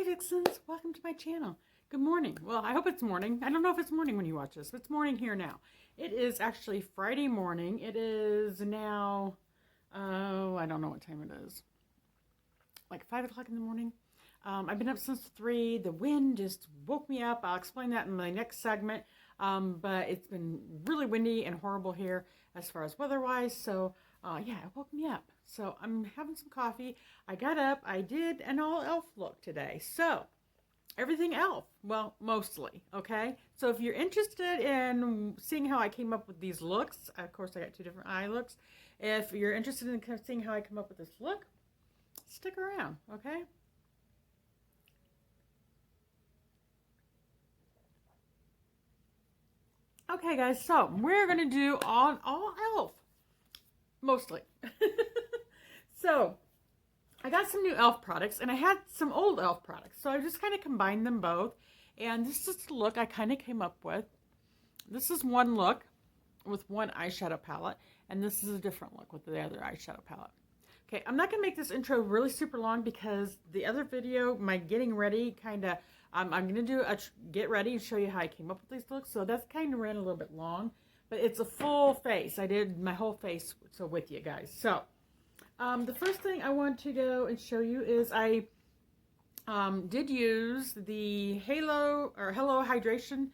Hi Vixens, welcome to my channel. Good morning. Well, I hope it's morning. I don't know if it's morning when you watch this, but it's morning here now. It is actually Friday morning. It is now, I don't know what time it is. Like 5 o'clock in the morning. I've been up since 3. The wind just woke me up. I'll explain that in my next segment. But it's been really windy and horrible here as far as weather-wise. So, yeah, it woke me up. So I'm having some coffee. I got up. I did an all-elf look today. So everything elf. Well, mostly. Okay. So if you're interested in seeing how I came up with these looks, of course I got 2 different eye looks. If you're interested in seeing how I come up with this look, stick around. Okay. Okay, guys. So we're gonna do all elf, mostly. So I got some new elf products and I had some old elf products. So I just kind of combined them both. And this is the look I kind of came up with. This is one look with one eyeshadow palette. And this is a different look with the other eyeshadow palette. Okay, I'm not going to make this intro really super long because the other video, my getting ready, kind of, I'm going to do a get ready and show you how I came up with these looks. So that's kind of ran a little bit long. But it's a full face. I did my whole face so with you guys. So the first thing I want to go and show you is I did use the Hello Hydration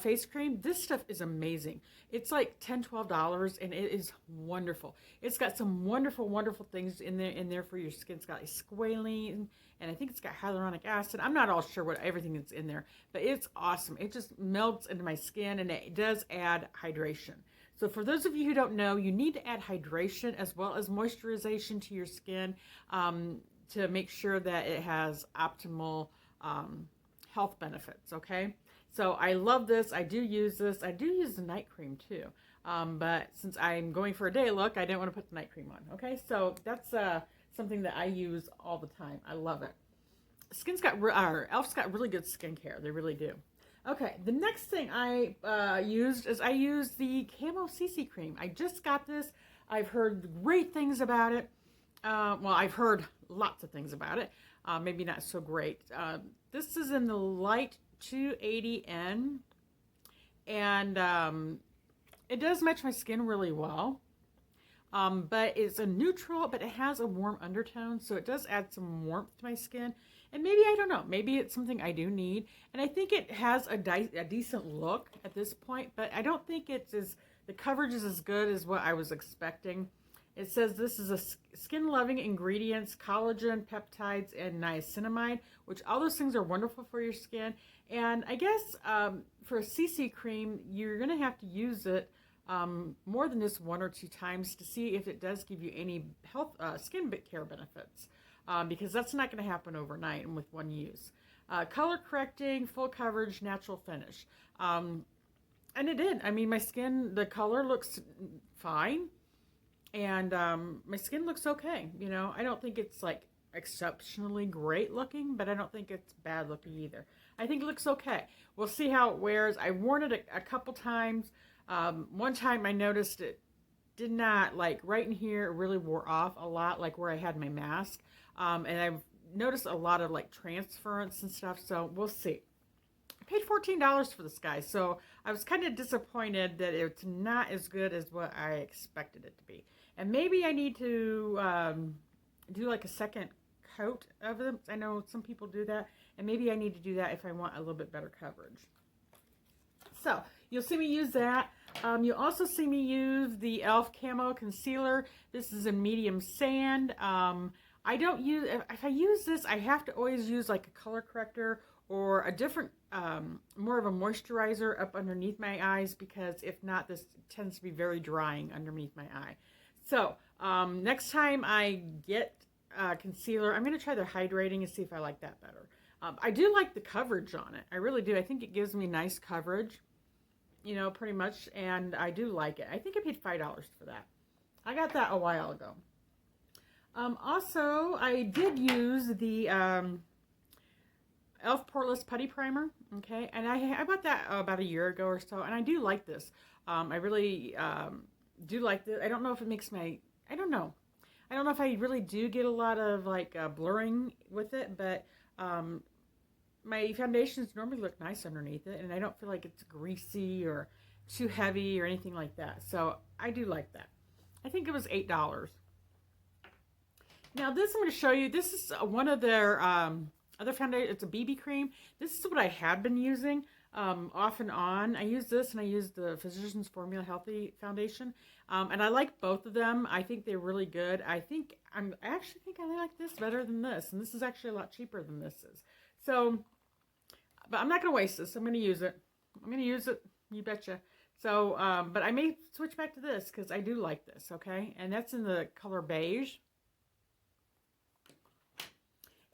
face cream. This stuff is amazing. It's like $10–12 and it is wonderful. It's got some wonderful things in there for your skin. It's got like squalene and I think it's got hyaluronic acid. I'm not all sure what everything that's in there, but it's awesome. It just melts into my skin and it does add hydration. So for those of you who don't know, you need to add hydration as well as moisturization to your skin to make sure that it has optimal health benefits, okay? So I love this. I do use this. I do use the night cream too. But since I'm going for a day look, I didn't want to put the night cream on, okay? So that's something that I use all the time. I love it. Elf's got really good skincare. They really do. Okay, the next thing I used the Camo CC cream. I just got this. I've heard great things about it. Well, I've heard lots of things about it. Maybe not so great. This is in the light 280N. And it does match my skin really well. But it's a neutral, but it has a warm undertone. So it does add some warmth to my skin. And maybe, I don't know, maybe it's something I do need. And I think it has a decent look at this point, but I don't think the coverage is as good as what I was expecting. It says this is a skin-loving ingredients, collagen, peptides, and niacinamide, which all those things are wonderful for your skin. And I guess for a CC cream, you're going to have to use it more than just 1 or 2 times to see if it does give you any health skin care benefits. Because that's not going to happen overnight and with one use. Color correcting, full coverage, natural finish. And it did. I mean, my skin, the color looks fine. And my skin looks okay. You know, I don't think it's like exceptionally great looking, but I don't think it's bad looking either. I think it looks okay. We'll see how it wears. I worn it a couple times. One time I noticed it did not, like right in here, it really wore off a lot, like where I had my mask. And I've noticed a lot of like transference and stuff, so we'll see. I paid $14 for this, guy, so I was kind of disappointed that it's not as good as what I expected it to be. And maybe I need to do like a second coat of them. I know some people do that, and maybe I need to do that if I want a little bit better coverage. So you'll see me use that. You'll also see me use the e.l.f. Camo Concealer. This is in medium sand. I don't use, if I use this, I have to always use like a color corrector or a different, more of a moisturizer up underneath my eyes, because if not, this tends to be very drying underneath my eye. So next time I get concealer, I'm going to try the hydrating and see if I like that better. I do like the coverage on it. I really do. I think it gives me nice coverage, you know, pretty much, and I do like it. I think I paid $5 for that. I got that a while ago. Also, I did use the e.l.f. Poreless Putty Primer, okay, and I bought that about a year ago or so, and I do like this. I really do like this. I don't know if it makes my, I don't know if I really do get a lot of like blurring with it, but my foundations normally look nice underneath it, and I don't feel like it's greasy or too heavy or anything like that. So I do like that. I think it was $8. Now this I'm going to show you. This is one of their other foundation. It's a BB cream. This is what I have been using off and on. I use this and I use the Physicians Formula Healthy Foundation. And I like both of them. I think they're really good. I actually think I like this better than this. And this is actually a lot cheaper than this is. So, but I'm not going to waste this. I'm going to use it. I'm going to use it. You betcha. So, but I may switch back to this because I do like this. Okay. And that's in the color beige.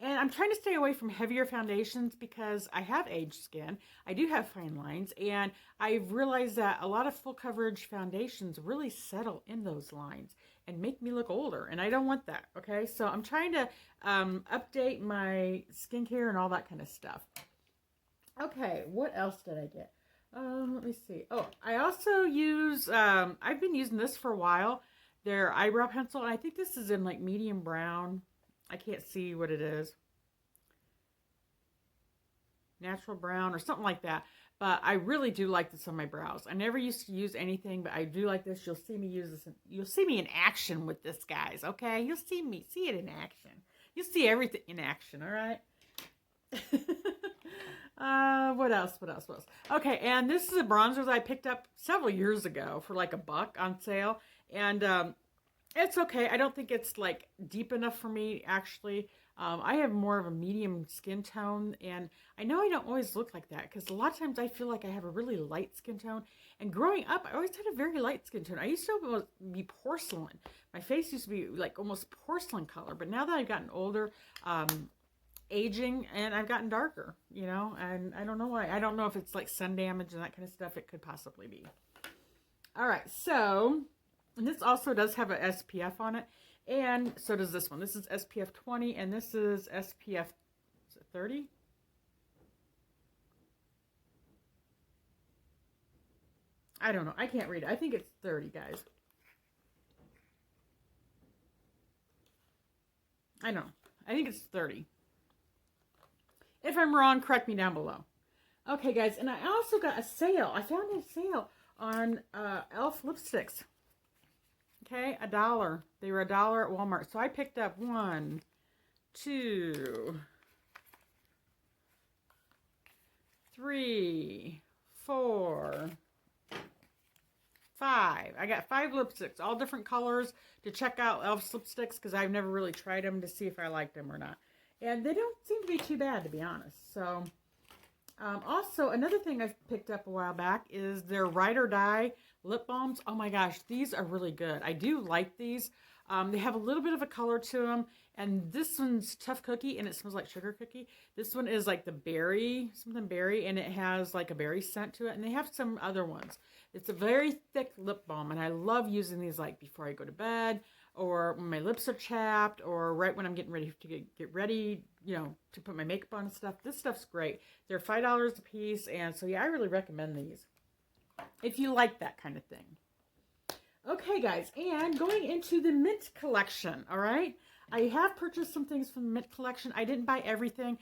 And I'm trying to stay away from heavier foundations because I have aged skin. I do have fine lines. And I've realized that a lot of full coverage foundations really settle in those lines and make me look older. And I don't want that, okay? So I'm trying to update my skincare and all that kind of stuff. Okay, what else did I get? Let me see. Oh, I also use, I've been using this for a while. Their eyebrow pencil. And I think this is in like medium brown. I can't see what it is. Natural brown or something like that. But I really do like this on my brows. I never used to use anything, but I do like this. You'll see me use this. You'll see me in action with this, guys. Okay? You'll see it in action. You'll see everything in action, all right? What else? Okay, and this is a bronzer that I picked up several years ago for like $1 on sale. And it's okay. I don't think it's like deep enough for me, actually. I have more of a medium skin tone, and I know I don't always look like that because a lot of times I feel like I have a really light skin tone. And growing up, I always had a very light skin tone. I used to almost be porcelain. My face used to be like almost porcelain color, but now that I've gotten older, aging, and I've gotten darker, you know, and I don't know why. I don't know if it's like sun damage and that kind of stuff. It could possibly be. All right, so... And this also does have an SPF on it. And so does this one. This is SPF 20 and this is SPF 30. I don't know. I can't read it. I think it's 30, guys. I know. I think it's 30. If I'm wrong, correct me down below. Okay, guys. And I also got a sale. I found a sale on e.l.f. lipsticks. Okay, $1. They were $1 at Walmart. So I picked up 1, 2, 3, 4, 5. I got 5 lipsticks, all different colors to check out e.l.f.'s lipsticks because I've never really tried them to see if I liked them or not. And they don't seem to be too bad, to be honest. So, also, another thing I picked up a while back is their Ride or Die lip balms. Oh my gosh, these are really good. I do like these. They have a little bit of a color to them. And this one's Tough Cookie, and it smells like sugar cookie. This one is like the berry, something berry, and it has like a berry scent to it. And they have some other ones. It's a very thick lip balm, and I love using these like before I go to bed, or when my lips are chapped, or right when I'm getting ready to get ready, you know, to put my makeup on and stuff. This stuff's great. They're $5 a piece, and so yeah, I really recommend these if you like that kind of thing. Okay, guys, and going into the Mint collection, all right? I have purchased some things from the Mint collection. I didn't buy everything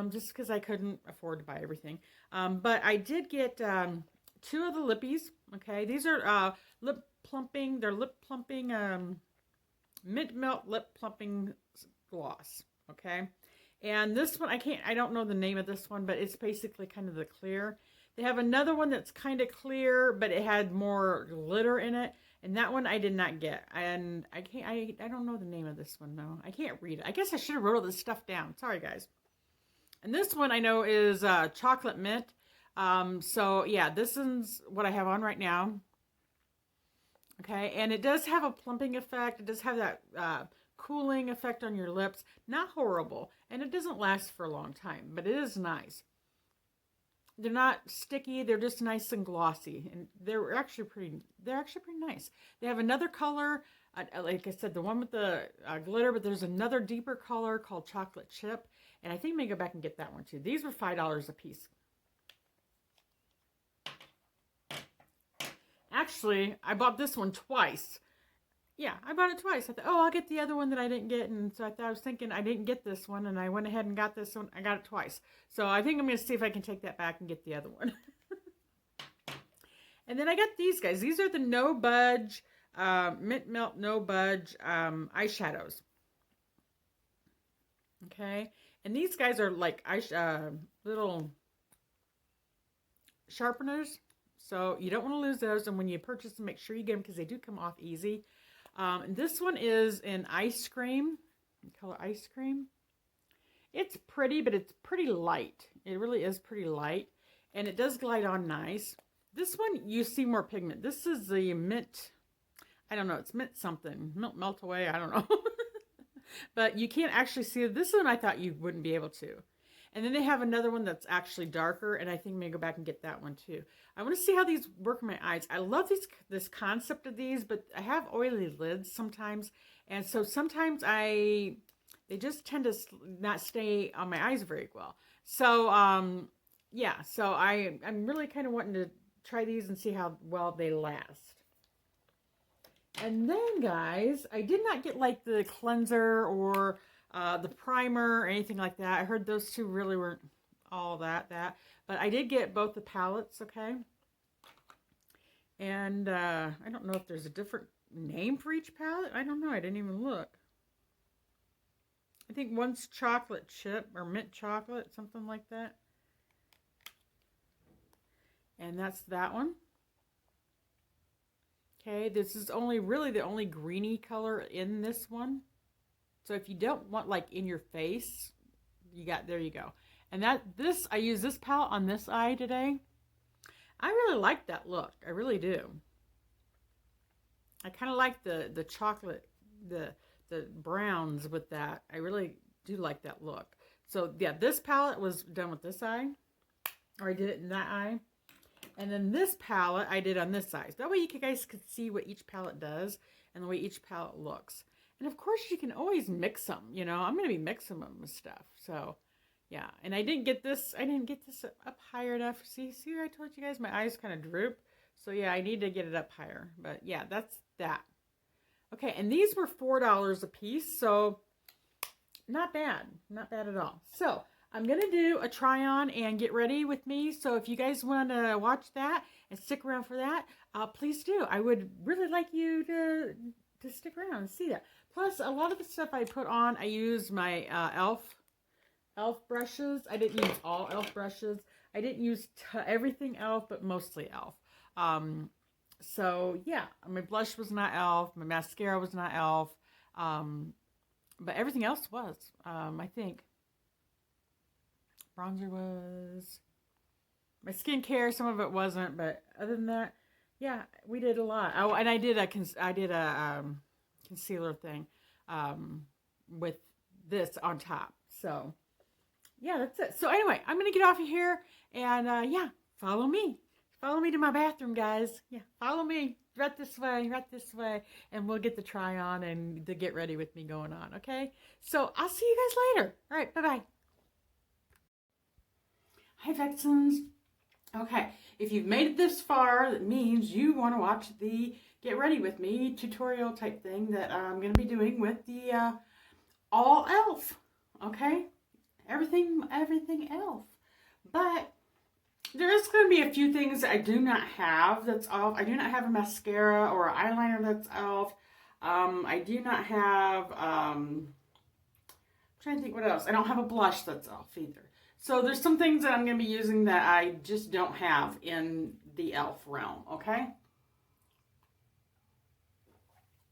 just because I couldn't afford to buy everything. But I did get 2 of the lippies, okay? These are lip plumping. They're lip plumping Mint Melt Lip Plumping Gloss, okay? And this one, I don't know the name of this one, but it's basically kind of the clear. They have another one that's kind of clear, but it had more glitter in it. And that one I did not get. And I don't know the name of this one, no. I can't read it. I guess I should have wrote all this stuff down. Sorry, guys. And this one I know is chocolate mint. So, yeah, this is what I have on right now. Okay, and it does have a plumping effect. It does have that cooling effect on your lips. Not horrible. And it doesn't last for a long time, but it is nice. They're not sticky. They're just nice and glossy, and they're actually pretty nice. They have another color, like I said, the one with the glitter, but there's another deeper color called chocolate chip, and I think I'm gonna go back and get that one too. These were $5 a piece. Actually, I bought this one twice. yeah, I bought it twice. I thought, oh, I'll get the other one that I didn't get. And so I was thinking I didn't get this one. And I went ahead and got this one. I got it twice. So I think I'm going to see if I can take that back and get the other one. And then I got these guys. These are the No Budge, Mint Melt No Budge eyeshadows. Okay. And these guys are like little sharpeners. So you don't want to lose those. And when you purchase them, make sure you get them because they do come off easy. And this one is in Ice Cream, color Ice Cream. It's pretty, but it's pretty light. It really is pretty light. And it does glide on nice. This one, you see more pigment. This is the Mint, I don't know, it's Mint something. Melt away, I don't know. But you can't actually see it. This one I thought you wouldn't be able to. And then they have another one that's actually darker, and I think I'm going to go back and get that one too. I want to see how these work in my eyes. I love this concept of these, but I have oily lids sometimes. And so sometimes they just tend to not stay on my eyes very well. So, yeah, so I'm really kind of wanting to try these and see how well they last. And then, guys, I did not get like the cleanser or the primer or anything like that. I heard those two really weren't all that. But I did get both the palettes, okay? And I don't know if there's a different name for each palette. I don't know. I didn't even look. I think one's chocolate chip or mint chocolate, something like that. And that's that one. Okay, this is really the only greeny color in this one. So if you don't want like in your face, there you go. And I use this palette on this eye today. I really like that look. I really do. I kind of like the chocolate, the browns with that. I really do like that look. So yeah, this palette was done with this eye, or I did it in that eye. And then this palette I did on this side. That way you guys could see what each palette does and the way each palette looks. And of course you can always mix them, you know. I'm going to be mixing them with stuff. So, yeah. And I didn't get this up higher enough. See, I told you guys my eyes kind of droop. So, yeah, I need to get it up higher. But, yeah, that's that. Okay, and these were $4 a piece. So, not bad. Not bad at all. So, I'm going to do a try on and get ready with me. So if you guys want to watch that and stick around for that, please do. I would really like you to stick around and see that. Plus, a lot of the stuff I put on, I use my e.l.f. brushes. I didn't use all e.l.f. brushes. I didn't use everything e.l.f., but mostly e.l.f. So, yeah, my blush was not e.l.f. My mascara was not e.l.f. But everything else was, I think. Bronzer was. My skincare, some of it wasn't, but other than that, yeah, we did a lot. Oh, and I did a concealer thing with this on top. So, yeah, that's it. So anyway, I'm going to get off of here and, yeah, follow me. Follow me to my bathroom, guys. Yeah, follow me right this way, and we'll get the try on and the get ready with me going on, okay? So I'll see you guys later. All right, bye-bye. Hi, Vexens. Okay, if you've made it this far, that means you want to watch the Get Ready With Me tutorial type thing that I'm going to be doing with the all e.l.f. Okay? Everything e.l.f. But there is going to be a few things I do not have that's e.l.f. I do not have a mascara or an eyeliner that's e.l.f. I do not have, I'm trying to think what else. I don't have a blush that's e.l.f. either. So there's some things that I'm going to be using that I just don't have in the e.l.f. realm, okay?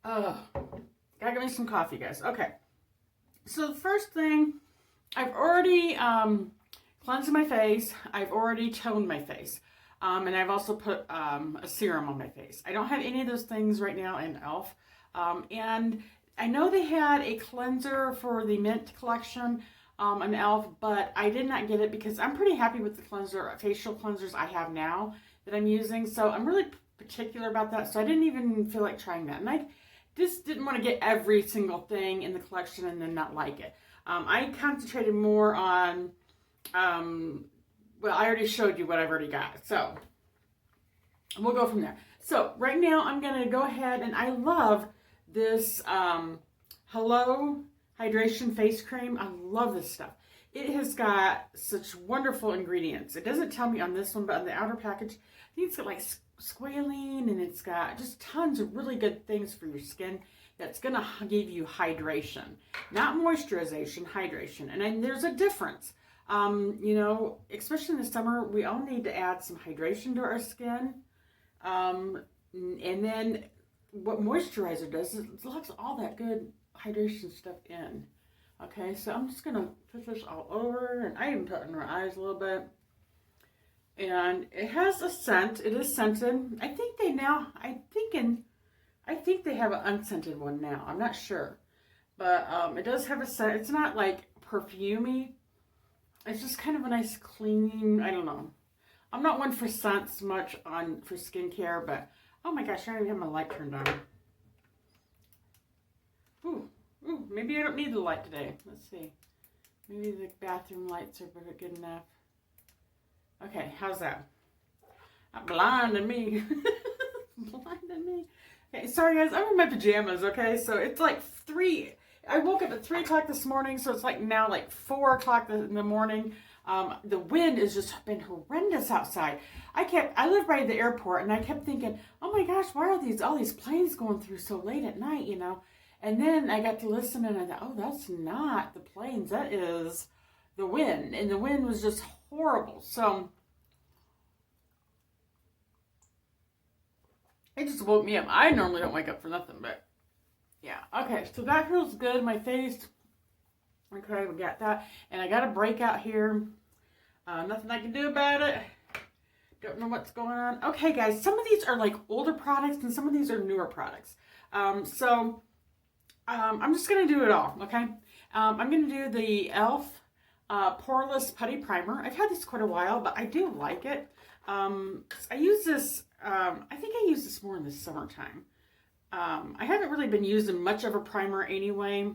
Gotta get me some coffee, guys. Okay. So the first thing, I've already cleansed my face. I've already toned my face. And I've also put a serum on my face. I don't have any of those things right now in e.l.f. And I know they had a cleanser for the Mint collection, an e.l.f., but I did not get it because I'm pretty happy with the facial cleansers I have now that I'm using. So I'm really particular about that. So I didn't even feel like trying that. And I just didn't want to get every single thing in the collection and then not like it. I concentrated more on, well, I already showed you what I've already got. So we'll go from there. So right now I'm going to go ahead, and I love this Hello Hydration Face Cream. I love this stuff. It has got such wonderful ingredients. It doesn't tell me on this one, but on the outer package, I think it's got like squalene, and it's got just tons of really good things for your skin that's going to give you hydration. Not moisturization, hydration. And then there's a difference. You know, especially in the summer, we all need to add some hydration to our skin. And then what moisturizer does is it locks all that good hydration stuff in. Okay, so I'm just going to put this all over, and I even put it in her eyes a little bit. And it has a scent. It is scented. I think they have an unscented one now. I'm not sure. But it does have a scent. It's not like perfumey. It's just kind of a nice clean, I don't know. I'm not one for scents much for skincare, but oh my gosh, I don't even have my light turned on. Ooh, maybe I don't need the light today. Let's see. Maybe the bathroom lights are good enough. Okay, how's that? Blinding me. Blinding me. Okay, sorry guys, I'm in my pajamas, okay? So it's like 3. I woke up at 3 o'clock this morning, so it's like now like 4 o'clock in the morning. The wind has just been horrendous outside. I live by the airport, and I kept thinking, oh my gosh, why are all these planes going through so late at night, you know? And then I got to listen, and I thought, oh, that's not the planes, that is the wind. And the wind was just horrible. So it just woke me up. I normally don't wake up for nothing, but yeah. Okay, so that feels good. My face. Okay, we got that. And I got a breakout here. Nothing I can do about it. Don't know what's going on. Okay, guys, some of these are like older products, and some of these are newer products. I'm just going to do it all, okay? I'm going to do the e.l.f. Poreless Putty Primer. I've had this quite a while, but I do like it. I use this, I think I use this more in the summertime. I haven't really been using much of a primer anyway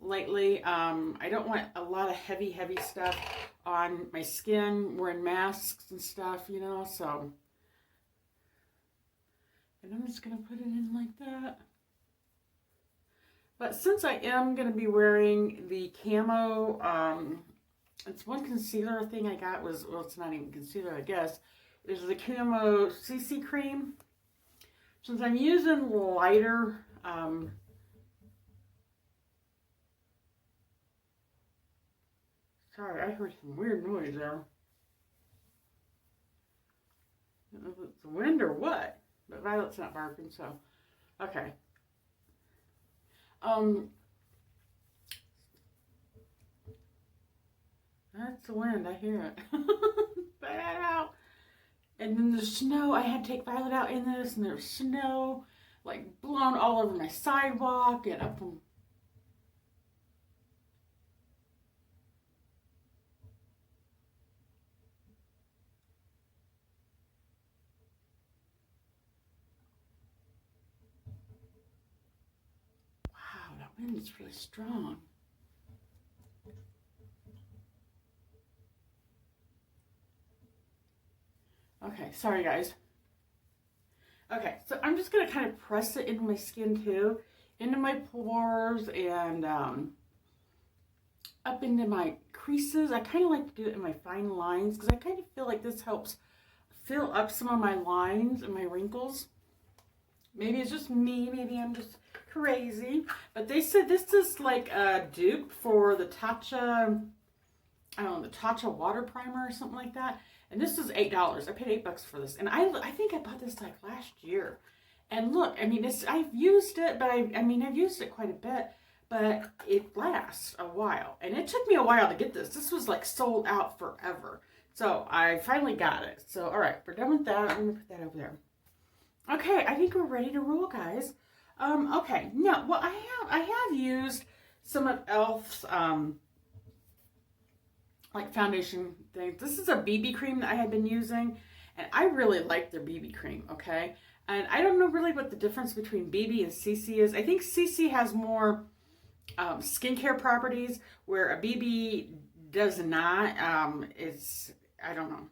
lately. I don't want a lot of heavy stuff on my skin, wearing masks and stuff, you know, so. And I'm just going to put it in like that. But since I am going to be wearing the Camo, it's one concealer thing I got was, well, it's not even concealer, I guess. Is the Camo CC cream. Since I'm using lighter, sorry, I heard some weird noise there. I don't know if it's the wind or what, but Violet's not barking, so, okay. That's the wind, I hear it. Bad out. And then the snow, I had to take Violet out in this, and there's snow, like, blown all over my sidewalk, and up from... Wow, that wind is really strong. Okay, sorry guys. Okay, so I'm just going to kind of press it into my skin too, into my pores, and up into my creases. I kind of like to do it in my fine lines, because I kind of feel like this helps fill up some of my lines and my wrinkles. Maybe it's just me, maybe I'm just crazy, but they said this is like a dupe for the Tatcha, I don't know, the Tatcha water primer or something like that. And this is $8. I paid $8 for this. And I think I bought this like last year. And look, I mean, I've used it, but I've used it quite a bit, but it lasts a while. And it took me a while to get this. This was like sold out forever. So I finally got it. So, all right, we're done with that. I'm going to put that over there. Okay, I think we're ready to roll, guys. Okay, now, well, I have used some of e.l.f.'s, like foundation thing. This is a BB cream that I had been using, and I really like their BB cream, okay? And I don't know really what the difference between BB and CC is. I think CC has more skincare properties, where a BB does not. I don't know.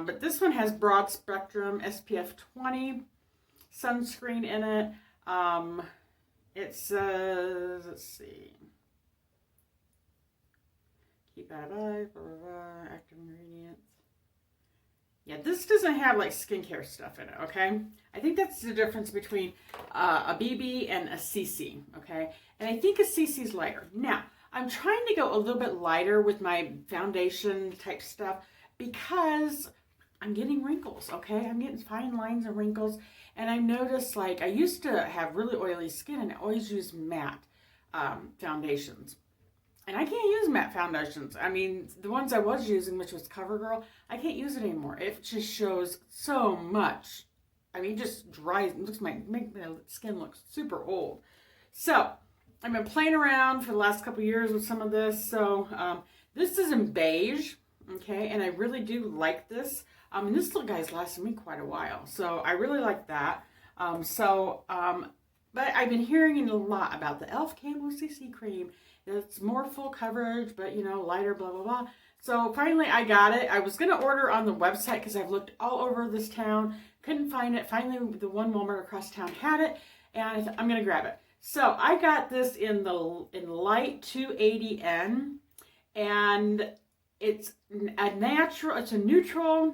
But this one has broad spectrum SPF 20 sunscreen in it. It says, let's see, keep out of eye, blah, blah, blah, active ingredients. Yeah, this doesn't have like skincare stuff in it, okay? I think that's the difference between a BB and a CC, okay? And I think a CC is lighter. Now, I'm trying to go a little bit lighter with my foundation type stuff because I'm getting wrinkles, okay? I'm getting fine lines and wrinkles. And I noticed, like, I used to have really oily skin and I always use matte foundations. And I can't use matte foundations. I mean, the ones I was using, which was CoverGirl, I can't use it anymore. It just shows so much. I mean, it just dries, makes my skin look super old. So, I've been playing around for the last couple years with some of this. So, this is in beige, okay? And I really do like this. And this little guy's lasted me quite a while. So, I really like that. But I've been hearing a lot about the e.l.f. Camo CC cream. It's more full coverage, but, you know, lighter, blah, blah, blah. So finally I got it. I was going to order on the website because I've looked all over this town. Couldn't find it. Finally, the one Walmart across town had it. And I thought, I'm going to grab it. So I got this in light 280N. And it's a neutral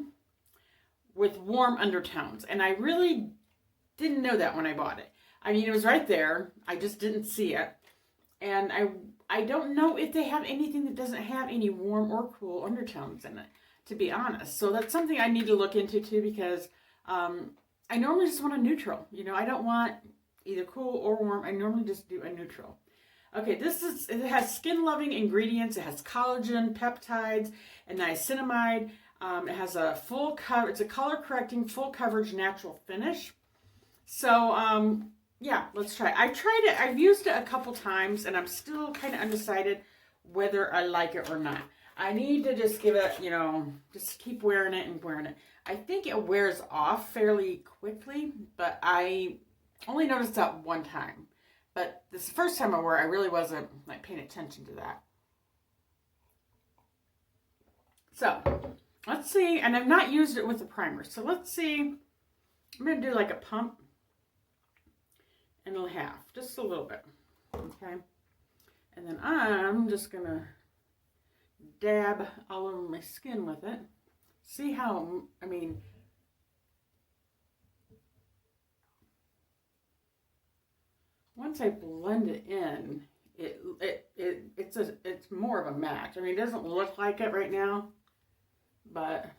with warm undertones. And I really didn't know that when I bought it. I mean, it was right there. I just didn't see it. And I don't know if they have anything that doesn't have any warm or cool undertones in it, to be honest. So that's something I need to look into too, because I normally just want a neutral. You know, I don't want either cool or warm. I normally just do a neutral. Okay, it has skin-loving ingredients. It has collagen, peptides, and niacinamide. It has a it's a color-correcting, full coverage natural finish. So, yeah, let's try it. I've tried it. I've used it a couple times, and I'm still kind of undecided whether I like it or not. I need to just give it, you know, just keep wearing it and wearing it. I think it wears off fairly quickly, but I only noticed that one time. But this is the first time I wore it, I really wasn't like paying attention to that. So, let's see. And I've not used it with the primer. So let's see. I'm going to do like a pump. And a half, just a little bit, okay? And then I'm just gonna dab all over my skin with it. See how, I mean, once I blend it in, it's more of a match. I mean, it doesn't look like it right now, but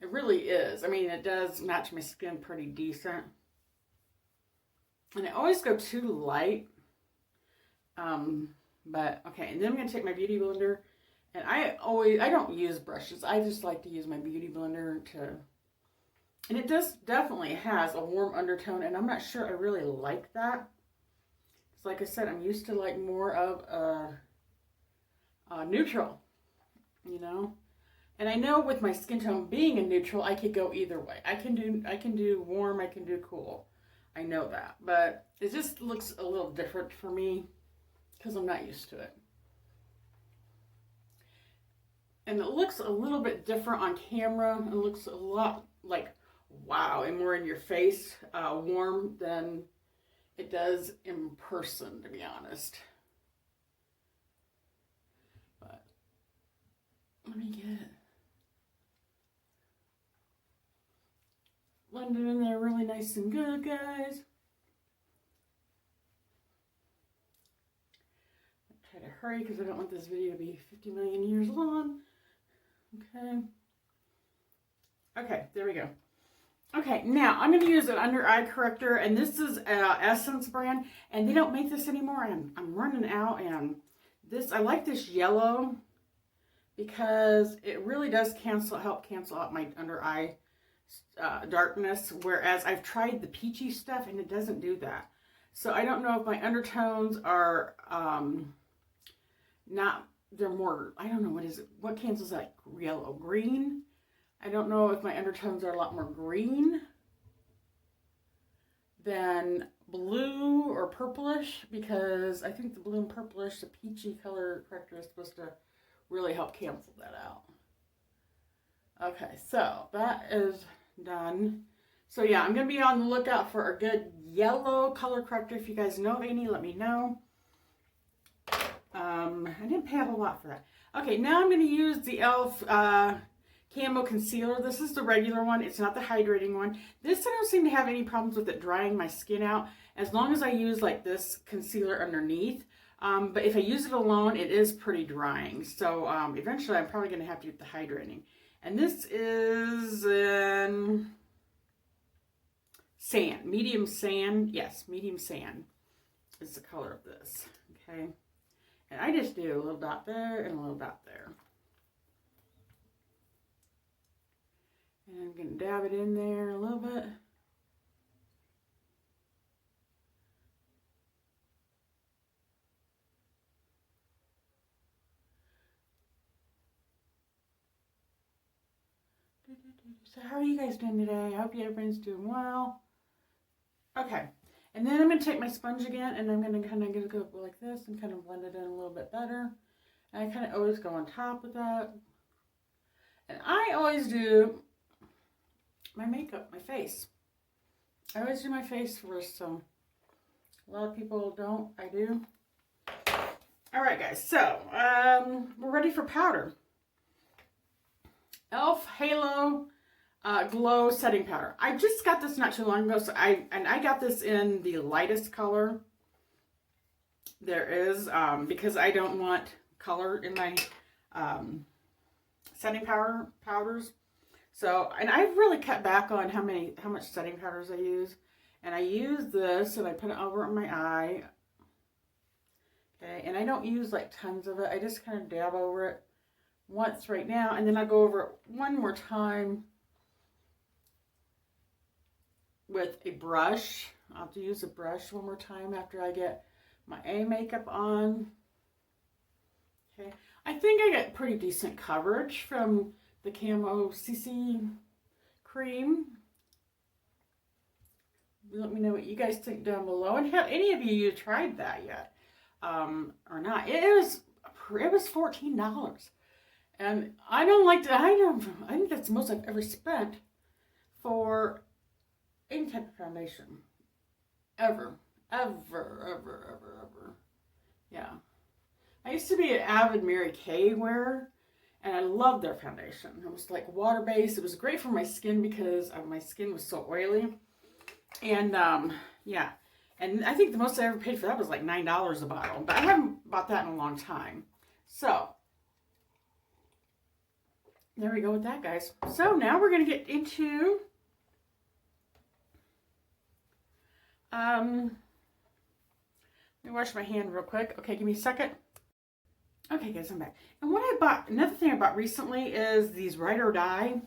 it really is. I mean, it does match my skin pretty decent. And I always go too light. But, okay, and then I'm going to take my Beauty Blender. And I don't use brushes. I just like to use my Beauty Blender to... And it definitely has a warm undertone. And I'm not sure I really like that. Because, like I said, I'm used to, like, more of a neutral. You know? And I know with my skin tone being a neutral, I could go either way. I can do warm, I can do cool. I know that, but it just looks a little different for me because I'm not used to it. And it looks a little bit different on camera. It looks a lot like, wow, and more in your face, warm than it does in person, to be honest. But let me get it. Blend it in there really nice and good, guys. Try to hurry because I don't want this video to be 50 million years long. Okay. Okay, there we go. Okay, now I'm going to use an under eye corrector, and this is Essence brand, and they don't make this anymore, and I'm running out. And this, I like this yellow because it really does help cancel out my under eye darkness, whereas I've tried the peachy stuff and it doesn't do that. So I don't know if my undertones are they're more, I don't know, what cancels out yellow? Green? I don't know if my undertones are a lot more green than blue or purplish, because I think the blue and purplish, the peachy color corrector is supposed to really help cancel that out. Okay, so that is done. So yeah, I'm going to be on the lookout for a good yellow color corrector. If you guys know of any, let me know. I didn't pay a whole lot for that. Okay, now I'm going to use the e.l.f. Camo Concealer. This is the regular one. It's not the hydrating one. This I don't seem to have any problems with it drying my skin out as long as I use like this concealer underneath. But if I use it alone, it is pretty drying. So eventually I'm probably going to have to get the hydrating. And this is in sand, medium sand. Yes, medium sand is the color of this. Okay. And I just do a little dot there and a little dot there. And I'm going to dab it in there a little bit. So how are you guys doing today? I hope everyone's doing well. Okay. And then I'm going to take my sponge again and I'm going to kind of go like this and kind of blend it in a little bit better. And I kind of always go on top with that. And I always do my makeup, my face. I always do my face first, so a lot of people don't. I do. All right, guys. So we're ready for powder. e.l.f. Halo Glow Setting Powder. I just got this not too long ago, so I got this in the lightest color there is because I don't want color in my setting powders. So, and I've really cut back on how much setting powders I use. And I use this and I put it over on my eye. Okay, and I don't use like tons of it. I just kind of dab over it once right now, and then I go over it one more time with a brush. I'll have to use a brush one more time after I get my eye makeup on. Okay, I think I get pretty decent coverage from the Camo CC cream. Let me know what you guys think down below, and have any of you tried that yet or not. It was $14. And I don't like to, I think that's the most I've ever spent for any type of foundation. Ever. Yeah. I used to be an avid Mary Kay wearer, and I loved their foundation. It was like water-based. It was great for my skin because my skin was so oily. And, yeah. And I think the most I ever paid for that was like $9 a bottle. But I haven't bought that in a long time. So, there we go with that, guys. So now we're going to get into let me wash my hand real quick. Okay, give me a second. Okay, guys, I'm back. And what I bought, another thing I bought recently is these Ride or Die,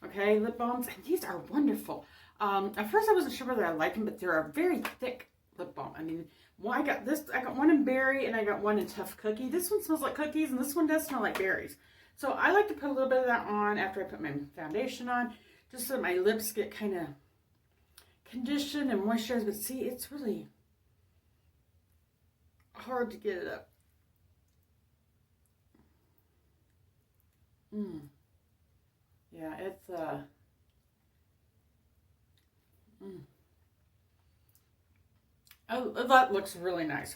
okay, lip balms. And these are wonderful. At first I wasn't sure whether I liked them, but they're a very thick lip balm. I mean, well, I got one in berry and I got one in tough cookie. This one smells like cookies and this one does smell like berries. So I like to put a little bit of that on after I put my foundation on, just so that my lips get kind of conditioned and moisturized. But see, it's really hard to get it up. Yeah, it's oh, that looks really nice.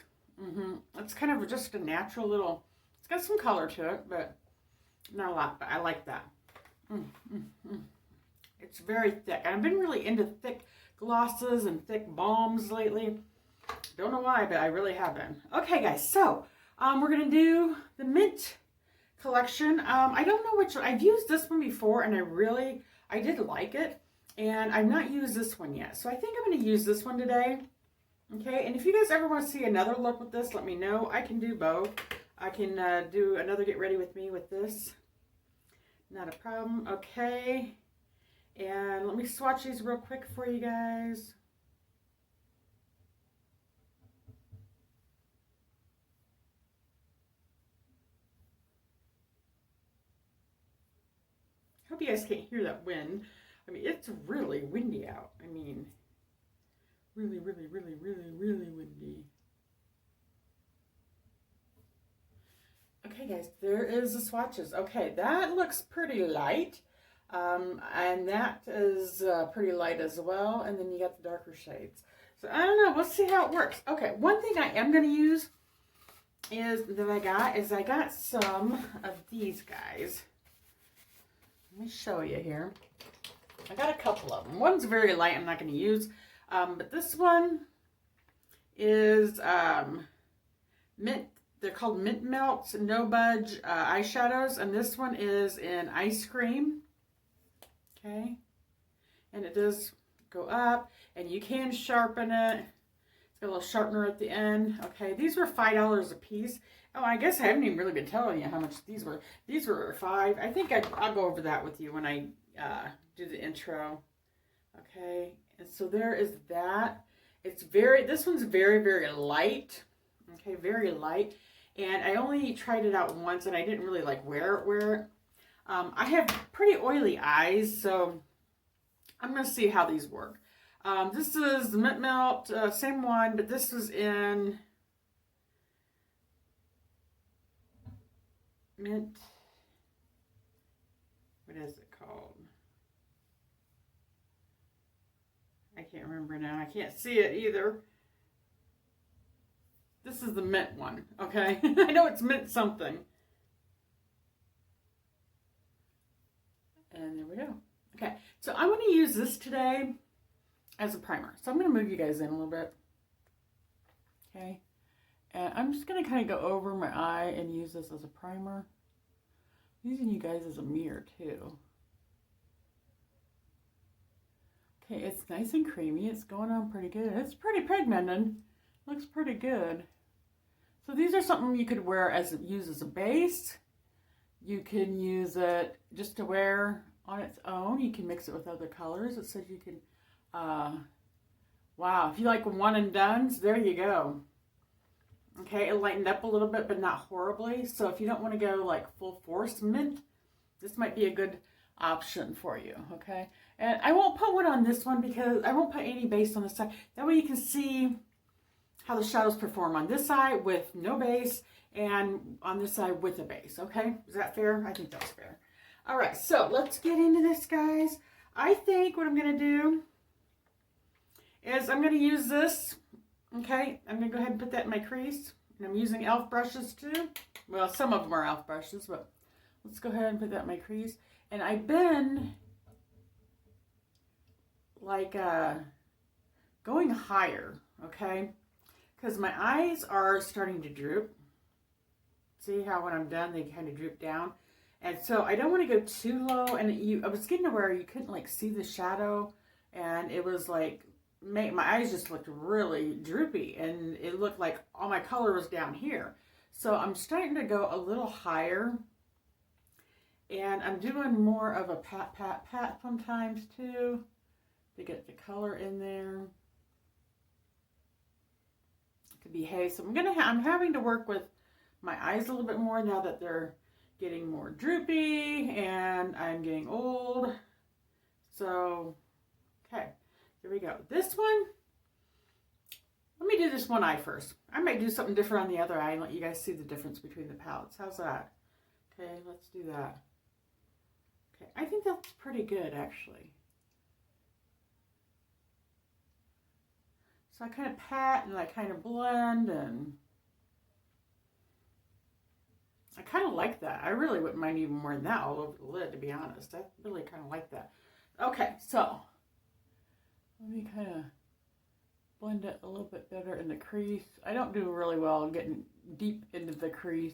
It's kind of just a natural little, it's got some color to it, but not a lot, but I like that. It's very thick. I've been really into thick glosses and thick balms lately. Don't know why, but I really have been. Okay, guys, so we're going to do the Mint collection. I don't know which one. I've used this one before, and I did like it, and I've not used this one yet. So I think I'm going to use this one today. Okay, and if you guys ever want to see another look with this, let me know. I can do both. I can do another get ready with me with this. Not a problem. Okay. And let me swatch these real quick for you guys. Hope you guys can't hear that wind. I mean, it's really windy out. I mean, really windy. Okay, guys, there is the swatches. Okay, that looks pretty light. And that is pretty light as well. And then you got the darker shades. So I don't know. We'll see how it works. Okay, one thing I am going to use I got some of these guys. Let me show you here. I got a couple of them. One's very light, I'm not going to use. But this one is mint. They're called Mint Melts No Budge eyeshadows. And this one is in Ice Cream. Okay. And it does go up. And you can sharpen it. It's got a little sharpener at the end. Okay, these were $5 a piece. Oh, I guess I haven't even really been telling you how much these were. These were $5. I think I'll go over that with you when I do the intro. Okay, and so there is that. This one's very, very light. Okay, very light. And I only tried it out once, and I didn't really like wear it. I have pretty oily eyes, so I'm going to see how these work. This is the Mint Melt, same one, but this is in Mint, what is it called? I can't remember now. I can't see it either. This is the mint one, okay? I know it's mint something. And there we go. Okay, so I'm going to use this today as a primer. So I'm going to move you guys in a little bit. Okay. And I'm just going to kind of go over my eye and use this as a primer. I'm using you guys as a mirror too. Okay, it's nice and creamy. It's going on pretty good. It's pretty pigmented. Looks pretty good. So these are something you could use as a base. You can use it just to wear on its own. You can mix it with other colors. It says you can, wow, if you like one and dones, there you go. Okay, it lightened up a little bit, but not horribly. So if you don't want to go like full force mint, this might be a good option for you, okay? And I won't put one on this one because I won't put any base on this side. That way you can see how the shadows perform on this side with no base and on this side with a base, okay? Is that fair? I think that's fair. All right, so let's get into this, guys. I think what I'm going to do is I'm going to use this, okay? I'm going to go ahead and put that in my crease. And I'm using e.l.f. brushes too. Well, some of them are e.l.f. brushes, but let's go ahead and put that in my crease. And I've been like going higher, okay? Because my eyes are starting to droop. See how when I'm done, they kind of droop down. And so I don't want to go too low. And I was getting to where you couldn't like see the shadow. And it was like, my eyes just looked really droopy. And it looked like all my color was down here. So I'm starting to go a little higher. And I'm doing more of a pat, pat, pat sometimes too. To get the color in there. It could be hay. So I'm having to work with my eyes a little bit more now that they're getting more droopy and I'm getting old. So, okay, here we go. This one, let me do this one eye first. I might do something different on the other eye and let you guys see the difference between the palettes. How's that? Okay, let's do that. Okay, I think that's pretty good actually. So I kind of pat and I kind of blend and I kind of like that. I really wouldn't mind even more than that all over the lid, to be honest. I really kind of like that. Okay, so let me kind of blend it a little bit better in the crease. I don't do really well getting deep into the crease.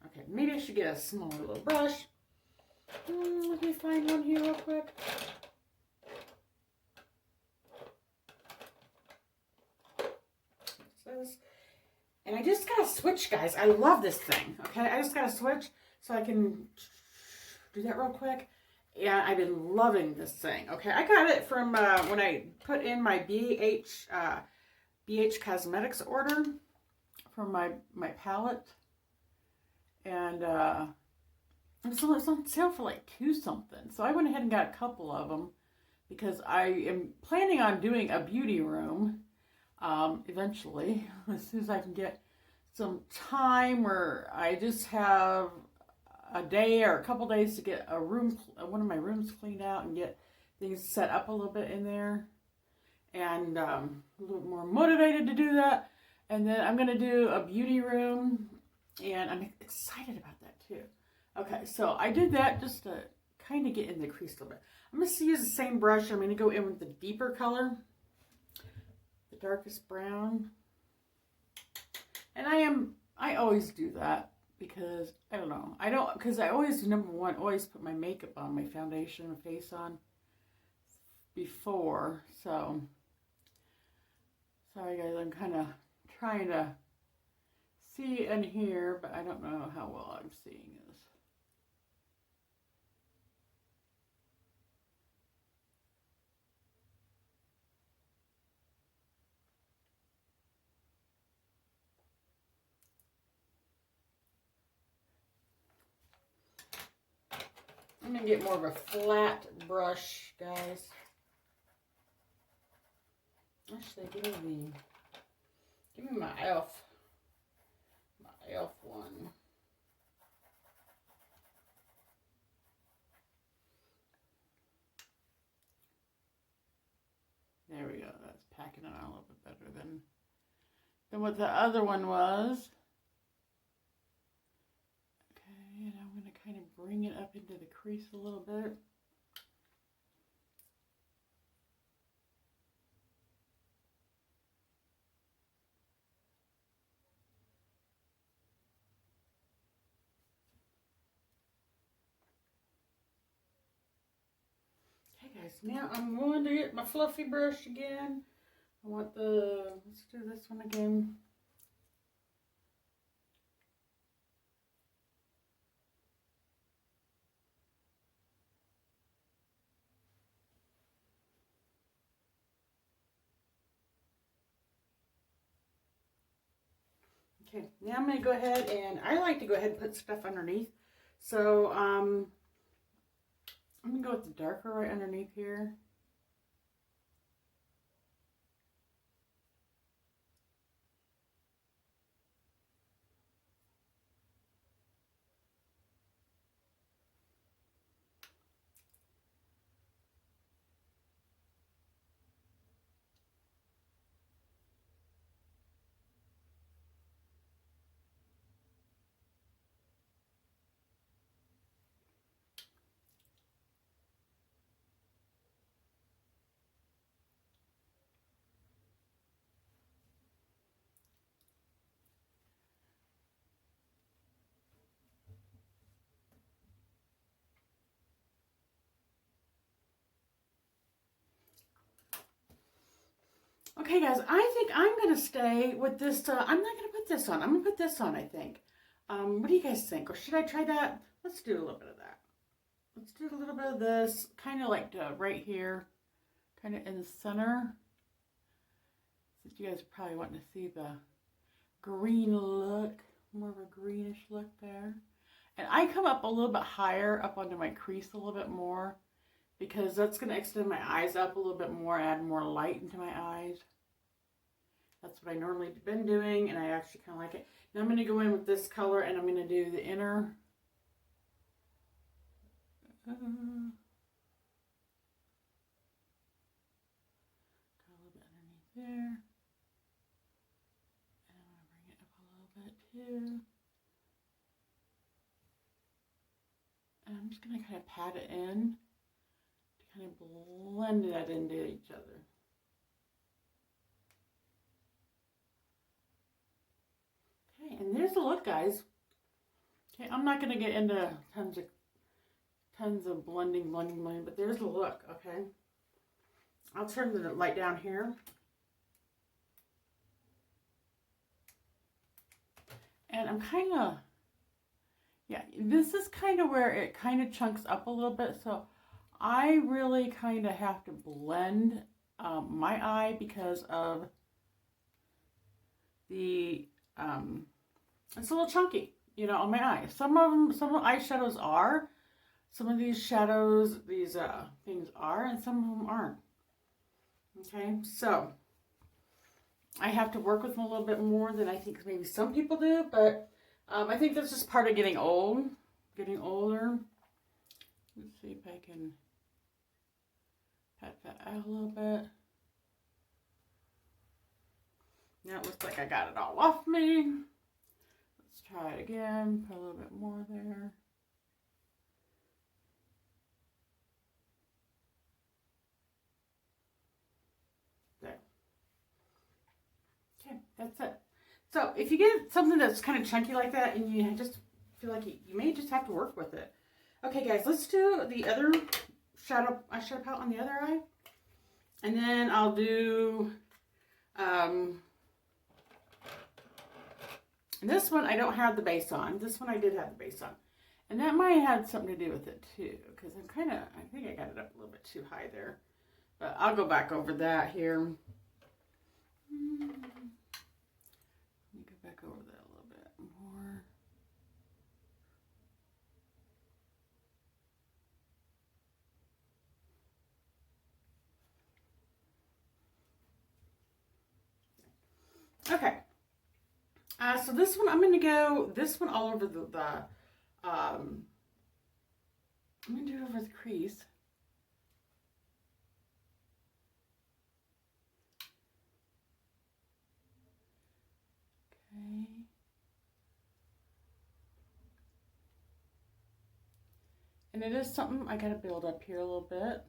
Okay, maybe I should get a smaller little brush. Let me find one here real quick. And I just gotta switch, guys. I love this thing, okay? I just gotta switch so I can do that real quick. Yeah, I've been loving this thing, okay? I got it from when I put in my BH Cosmetics order for my palette. And so it's on sale for like $2 something. So I went ahead and got a couple of them because I am planning on doing a beauty room. Eventually, as soon as I can get some time where I just have a day or a couple days to get one of my rooms cleaned out and get things set up a little bit in there. And a little more motivated to do that. And then I'm going to do a beauty room, and I'm excited about that too. Okay, so I did that just to kind of get in the crease a little bit. I'm going to use the same brush. I'm going to go in with the deeper color, the darkest brown. And I always do that because, I don't know, because I always, number one, always put my makeup on, my foundation and face on before, so... Sorry guys, I'm kind of trying to see and hear, but I don't know how well I'm seeing this. I'm going to get more of a flat brush, guys. Actually, give me my elf one. There we go. That's packing it on a little bit better than what the other one was. Okay, and I'm going to kind of bring it up into the crease a little bit. Guys, now I'm going to get my fluffy brush again. Let's do this one again. Okay, now I'm going to go ahead and I like to go ahead and put stuff underneath. So, I'm going to go with the darker right underneath here. Okay, guys, I think I'm going to stay with this. I'm not going to put this on. I'm going to put this on, I think. What do you guys think? Or should I try that? Let's do a little bit of that. Let's do a little bit of this, kind of like right here, kind of in the center. Since you guys are probably wanting to see the green look, more of a greenish look there. And I come up a little bit higher, up onto my crease a little bit more, because that's going to extend my eyes up a little bit more, add more light into my eyes. That's what I normally have been doing, and I actually kind of like it. Now I'm going to go in with this color, and I'm going to do the inner. Got a little bit underneath there. And I'm going to bring it up a little bit too. And I'm just going to kind of pat it in to kind of blend that into each other. Okay, and there's the look, guys. Okay, I'm not going to get into tons of blending, but there's the look, okay? I'll turn the light down here. And I'm kind of, yeah, this is kind of where it kind of chunks up a little bit, so I really kind of have to blend my eye because of the, it's a little chunky, you know, on my eye. Some eyeshadows are. Some of these shadows, these things are, and some of them aren't. Okay, so I have to work with them a little bit more than I think maybe some people do, but I think that's just part of getting old, getting older. Let's see if I can pat that out a little bit. Now it looks like I got it all off me. Let's try it again. Put a little bit more there. There. Okay, that's it. So if you get something that's kind of chunky like that and you just feel like you may just have to work with it. Okay guys, let's do the other eyeshadow palette on the other eye. And then I'll do, and this one I don't have the base on. This one I did have the base on. And that might have had something to do with it too. Because I think I got it up a little bit too high there. But I'll go back over that here. Let me go back over that a little bit more. Okay, so this one, I'm going to go, this one all over I'm going to do it over the crease. Okay. And it is something I got to build up here a little bit.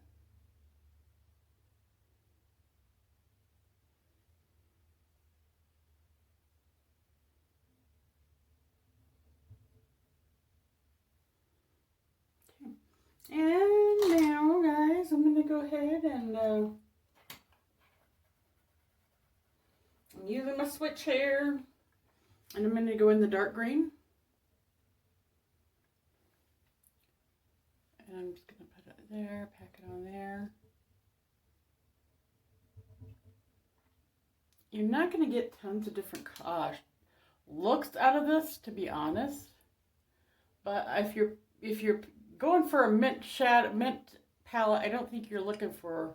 And now, guys, I'm going to go ahead and I'm using my switch here, and I'm going to go in the dark green. And I'm just going to put it there, pack it on there. You're not going to get tons of different looks out of this, to be honest. But if you're going for a mint palette, I don't think you're looking for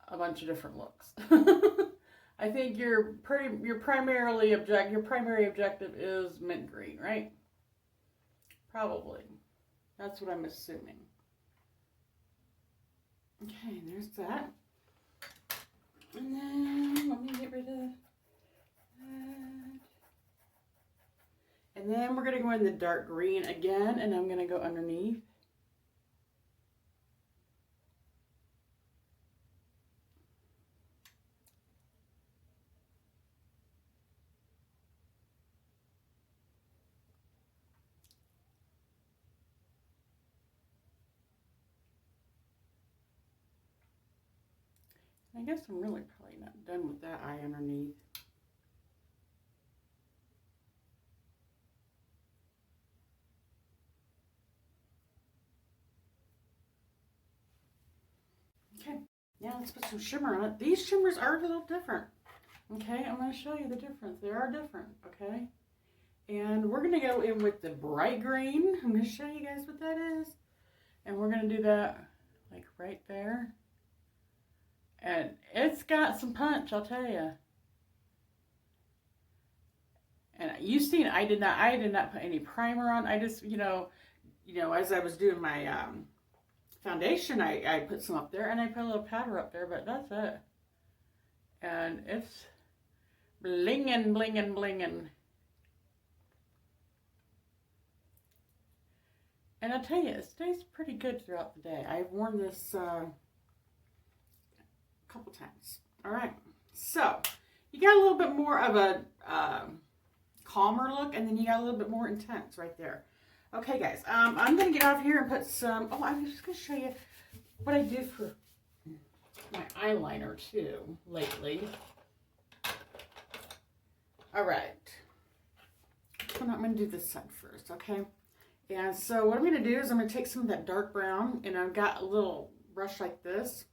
a bunch of different looks. I think your primary objective is mint green, right? Probably. That's what I'm assuming. Okay, there's that. And then let me get rid of that. And then we're going to go in the dark green again, and I'm going to go underneath. I guess I'm really probably not done with that eye underneath. Okay, now let's put some shimmer on it. These shimmers are a little different. Okay, I'm going to show you the difference. They are different, okay? And we're going to go in with the bright green. I'm going to show you guys what that is. And we're going to do that like right there. And it's got some punch, I'll tell you. And you've seen, I did not put any primer on. I just, you know, as I was doing my foundation, I put some up there, and I put a little powder up there, but that's it. And it's blingin', blingin', blingin'. And I'll tell you, it stays pretty good throughout the day. I've worn this couple times. All right, so you got a little bit more of a calmer look, and then you got a little bit more intense right there. Okay, guys, I'm gonna get off here and put some. Oh, I'm just gonna show you what I do for my eyeliner too lately. All right, so I'm gonna do this side first, okay? And so what I'm gonna do is I'm gonna take some of that dark brown, and I've got a little brush like this.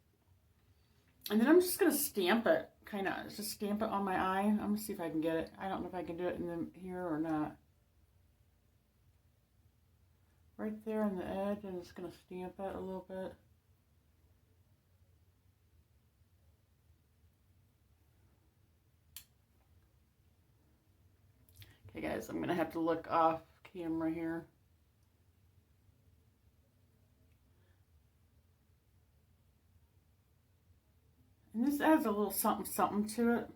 And then I'm just going to stamp it, kind of, just stamp it on my eye. I'm going to see if I can get it. I don't know if I can do it here or not. Right there on the edge, I'm just going to stamp it a little bit. Okay guys, I'm going to have to look off camera here. just adds a little something something to it.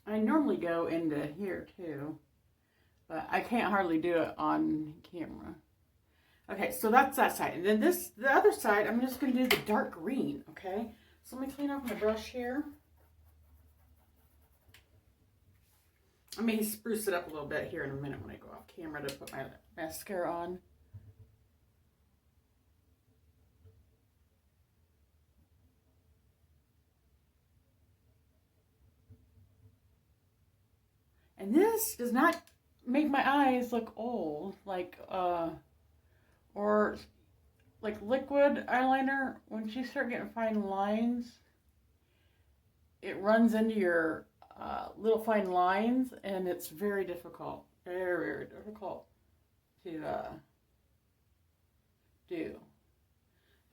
I normally go into here too, but I can't hardly do it on camera. Okay, so that's that side. And then the other side, I'm just going to do the dark green, okay? So let me clean off my brush here. I may spruce it up a little bit here in a minute when I go off camera to put my mascara on. And this does not make my eyes look old, like, or like liquid eyeliner. Once you start getting fine lines, it runs into your little fine lines, and it's very difficult, very difficult to do.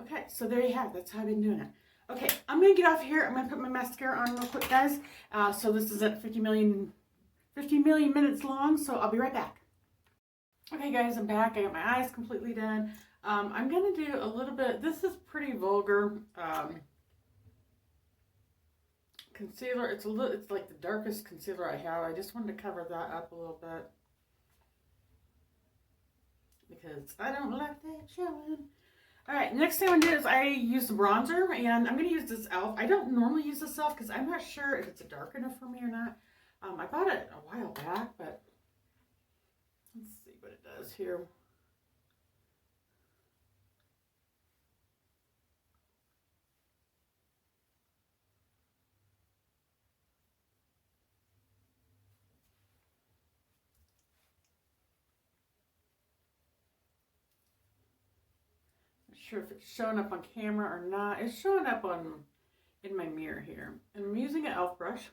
Okay, so there you have it. That's how I've been doing it. Okay, I'm going to get off here. I'm going to put my mascara on real quick, guys. So this is at 50 million minutes long, so I'll be right back. Okay, guys, I'm back. I got my eyes completely done. I'm going to do a little bit, this is pretty vulgar concealer. It's like the darkest concealer I have. I just wanted to cover that up a little bit because I don't like that showing. Alright, next thing I'm going to do is I use the bronzer, and I'm going to use this e.l.f. I don't normally use this e.l.f. because I'm not sure if it's dark enough for me or not. I bought it a while back, but let's see what it does here. Not sure if it's showing up on camera or not. It's showing up in my mirror here. And I'm using an e.l.f. brush.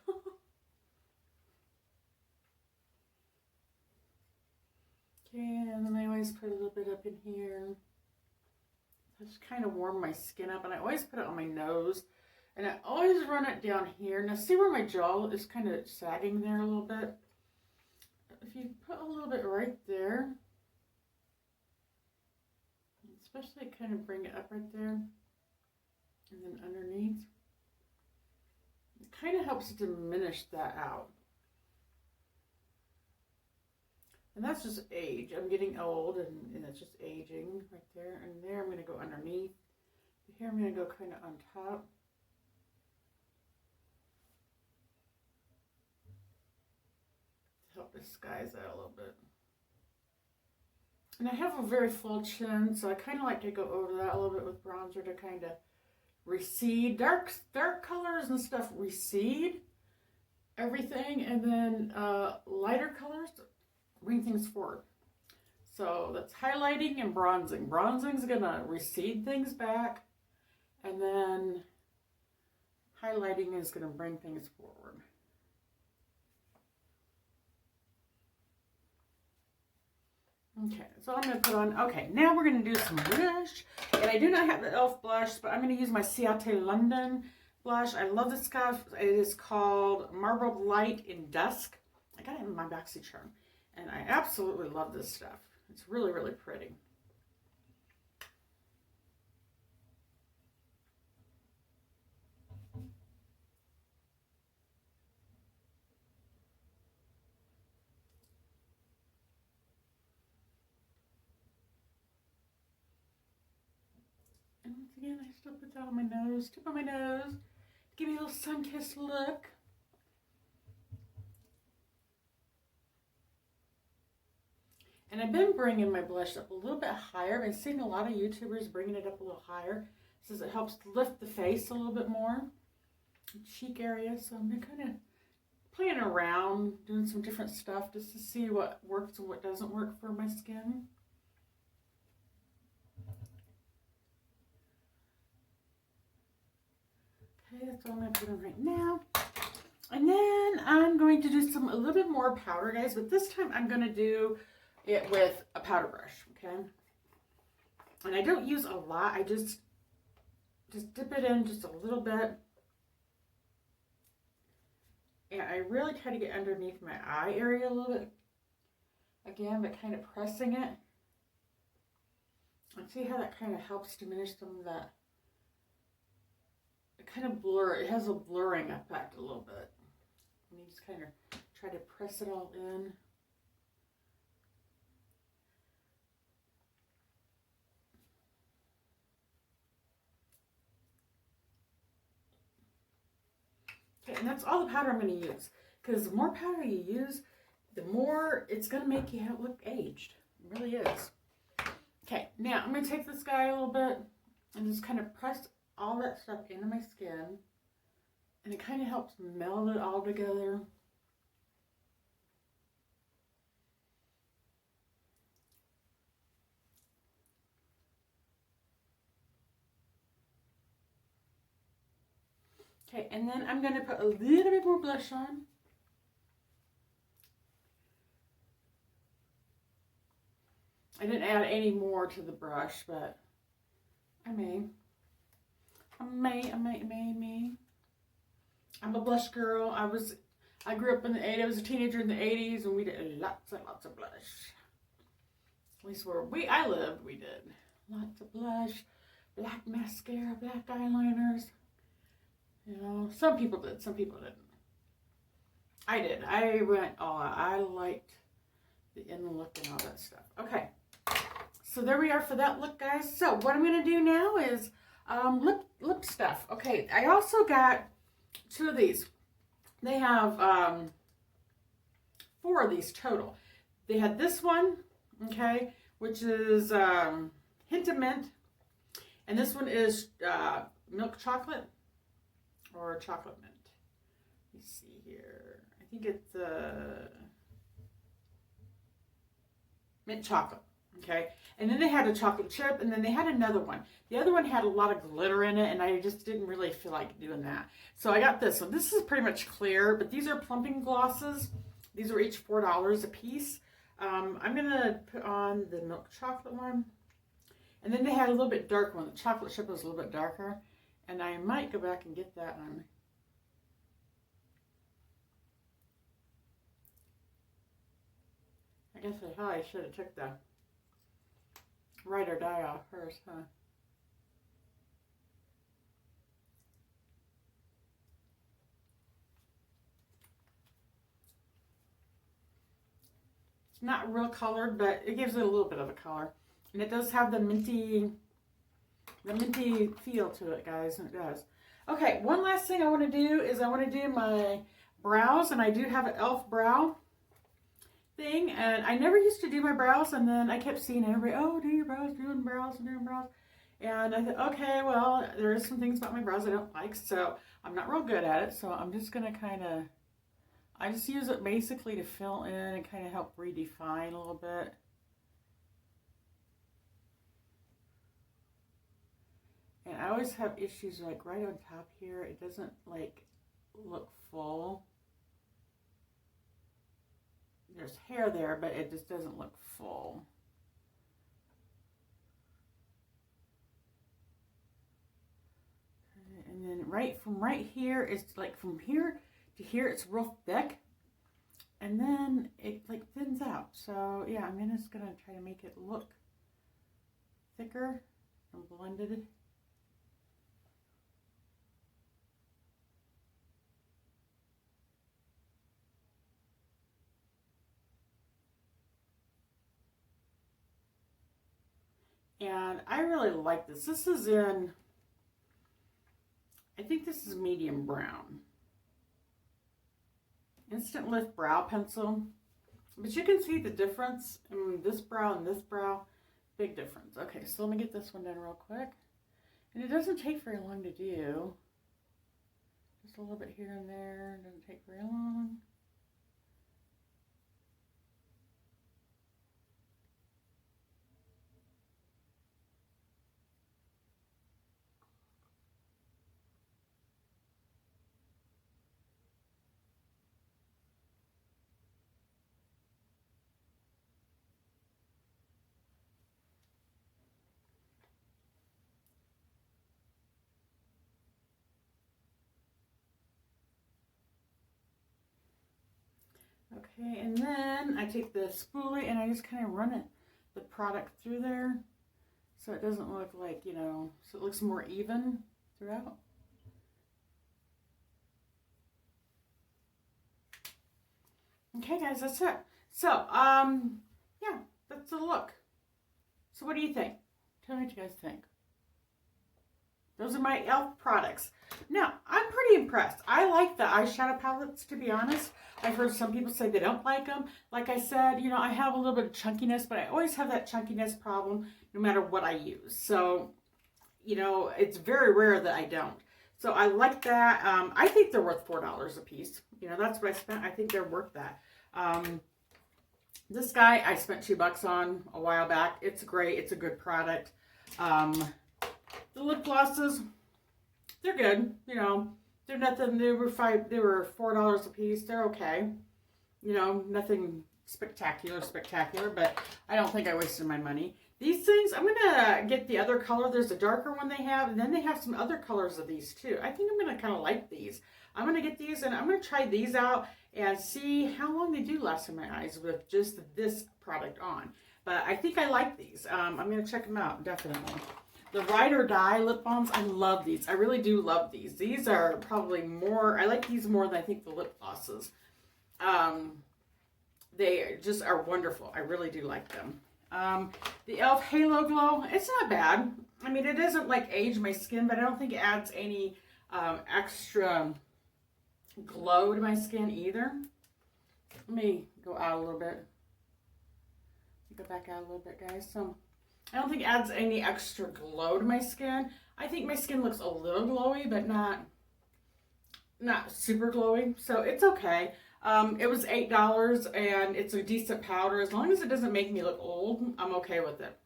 Okay, and then I always put a little bit up in here. I just kind of warm my skin up, and I always put it on my nose, and I always run it down here. Now see where my jaw is kind of sagging there a little bit? If you put a little bit right there, especially kind of bring it up right there, and then underneath, it kind of helps diminish that out. And that's just age. I'm getting old, and it's just aging right there. And there I'm going to go underneath. Here I'm going to go kind of on top. To help disguise that a little bit. And I have a very full chin, so I kind of like to go over that a little bit with bronzer to kind of recede. Dark colors and stuff recede everything, and then lighter colors bring things forward. So that's highlighting and bronzing. Bronzing is going to recede things back, and then highlighting is going to bring things forward. Okay, so I'm going to put on, okay, now we're going to do some blush. And I do not have the e.l.f. blush, but I'm going to use my Ciate London blush. I love this stuff. It is called Marbled Light in Dusk. I got it in my BoxyCharm. And I absolutely love this stuff. It's really, really pretty. And once again, I still put that on my nose, tip of my nose, give me a little sun-kissed look. And I've been bringing my blush up a little bit higher. I've been seeing a lot of YouTubers bringing it up a little higher. Says it helps lift the face a little bit more. Cheek area. So I'm kind of playing around, doing some different stuff just to see what works and what doesn't work for my skin. Okay, that's all I'm going to put on right now. And then I'm going to do a little bit more powder, guys. But this time I'm going to do it with a powder brush, okay? And I don't use a lot. I just dip it in just a little bit. And I really try to get underneath my eye area a little bit. again, but kind of pressing it. And see how that kind of helps diminish some of that. It kind of it has a blurring effect a little bit. And you just kind of try to press it all in. Okay, and that's all the powder I'm going to use. Because the more powder you use, the more it's going to make you look aged. It really is. Okay, now I'm going to take this guy a little bit and just kind of press all that stuff into my skin. And it kind of helps meld it all together. Okay, and then I'm going to put a little bit more blush on. I didn't add any more to the brush, but I may. I'm a blush girl. I grew up in the 80s. I was a teenager in the 80s, and we did lots and lots of blush. At least where I lived, we did lots of blush, black mascara, black eyeliners. You know, some people did, some people didn't. I did. I went I liked the in look and all that stuff. Okay. So there we are for that look, guys. So what I'm going to do now is lip stuff. Okay, I also got 2 of these. They have 4 of these total. They had this one, okay, which is Hint of Mint. And this one is milk chocolate or chocolate mint. Let me see here. I think it's mint chocolate. Okay, and then they had a chocolate chip, and then they had another one. The other one had a lot of glitter in it, and I just didn't really feel like doing that. So I got this one. This is pretty much clear, but these are plumping glosses. These are each $4 a piece. I'm going to put on the milk chocolate one. And then they had a little bit darker one. The chocolate chip was a little bit darker, and I might go back and get that one. I guess I should have took the Ride or Die off first, huh? It's not real colored, but it gives it a little bit of a color. And it does have the minty feel to it, guys, and it does. Okay, one last thing I want to do is I want to do my brows, and I do have an e.l.f. brow thing, and I never used to do my brows, and then I kept seeing everybody, oh, do your brows, doing brows, and doing brows. And I thought, okay, well, there is some things about my brows I don't like, so I'm not real good at it, so I'm just going to I just use it basically to fill in and kind of help redefine a little bit. And I always have issues like right on top here, it doesn't like look full. There's hair there, but it just doesn't look full. And then from right here, it's like from here to here, it's real thick. And then it like thins out. So yeah, I'm just gonna try to make it look thicker and blended. And I really like this. This is in, I think this is medium brown. Instant Lift Brow Pencil. But you can see the difference in this brow and this brow. Big difference. Okay, so let me get this one done real quick. And it doesn't take very long to do. Just a little bit here and there. It doesn't take very long. Okay, and then I take the spoolie and I just kind of run the product through there so it doesn't look like, you know, so it looks more even throughout. Okay, guys, that's it. So, yeah, that's the look. So what do you think? Tell me what you guys think. Those are my e.l.f. products. Now, I'm pretty impressed. I like the eyeshadow palettes, to be honest. I've heard some people say they don't like them. Like I said, you know, I have a little bit of chunkiness, but I always have that chunkiness problem no matter what I use. So, you know, it's very rare that I don't. So I like that. I think they're worth $4 a piece. You know, that's what I spent. I think they're worth that. This guy I spent $2 on a while back. It's great. It's a good product. The lip glosses, they're good. You know, they're nothing. They were $4 a piece. They're okay. You know, nothing spectacular, but I don't think I wasted my money. These things, I'm gonna get the other color. There's a darker one they have, and then they have some other colors of these too. I think I'm gonna kind of like these. I'm gonna get these, and I'm gonna try these out and see how long they do last in my eyes with just this product on. But I think I like these. I'm gonna check them out, definitely. The Ride or Die lip balms, I love these. I really do love these. These are probably more, I like these more than I think the lip glosses. They just are wonderful. I really do like them. The e.l.f. Halo Glow, it's not bad. I mean, it doesn't like age my skin, but I don't think it adds any extra glow to my skin either. Let me go out a little bit. Go back out a little bit, guys. So I don't think it adds any extra glow to my skin. I think my skin looks a little glowy, but not super glowy. So it's okay. It was $8 and it's a decent powder. As long as it doesn't make me look old, I'm okay with it.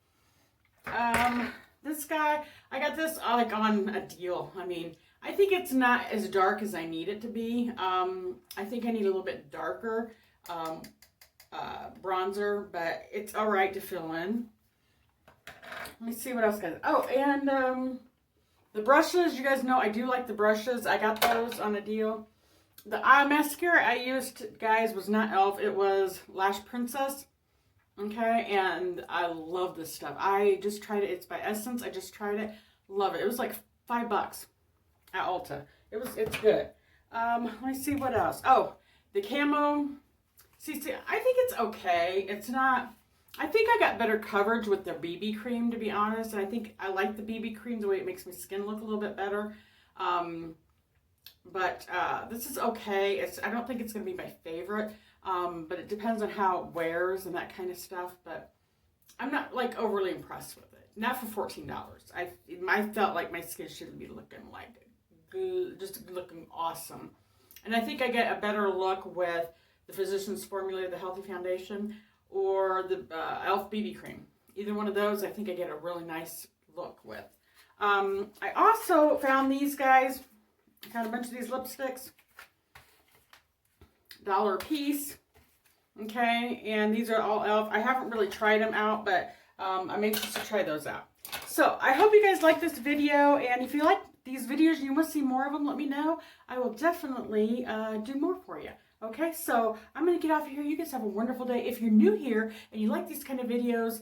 This guy, I got this like on a deal. I mean, I think it's not as dark as I need it to be. I think I need a little bit darker bronzer, but it's all right to fill in. Let me see what else, guys. Oh, and the brushes, you guys know I do like the brushes. I got those on a deal. The eye mascara I used, guys, was not e.l.f. It was Lash Princess. Okay, and I love this stuff. I just tried it. It's by Essence. I just tried it. Love it. It was like $5 at Ulta. It's good. Let me see what else. Oh, the Camo. See, I think it's okay. It's not. I think I got better coverage with the BB cream, to be honest. And I think I like the BB cream, the way it makes my skin look a little bit better. But this is okay. I don't think it's going to be my favorite. But it depends on how it wears and that kind of stuff. But I'm not like overly impressed with it. Not for $14. I felt like my skin shouldn't be looking like good, just looking awesome. And I think I get a better look with the Physicians Formula, the Healthy Foundation, or the e.l.f. BB cream. Either one of those, I think I get a really nice look with. I also found these guys. I found a bunch of these lipsticks. $1 a piece. Okay, and these are all e.l.f. I haven't really tried them out, but I'm anxious to try those out. So I hope you guys like this video, and if you like these videos and you want to see more of them, let me know. I will definitely do more for you. Okay, so I'm going to get off of here. You guys have a wonderful day. If you're new here and you like these kind of videos,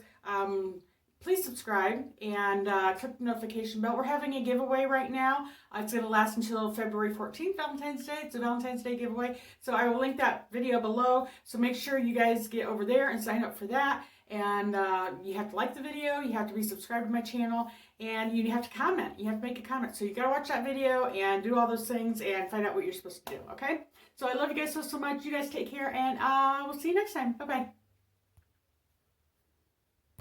please subscribe and click the notification bell. We're having a giveaway right now. It's going to last until February 14th, Valentine's Day. It's a Valentine's Day giveaway. So I will link that video below. So make sure you guys get over there and sign up for that. And you have to like the video, you have to be subscribed to my channel, and you have to comment. You have to make a comment. So you got to watch that video and do all those things and find out what you're supposed to do, okay? So I love you guys so much. You guys take care, and we'll see you next time. Bye-bye.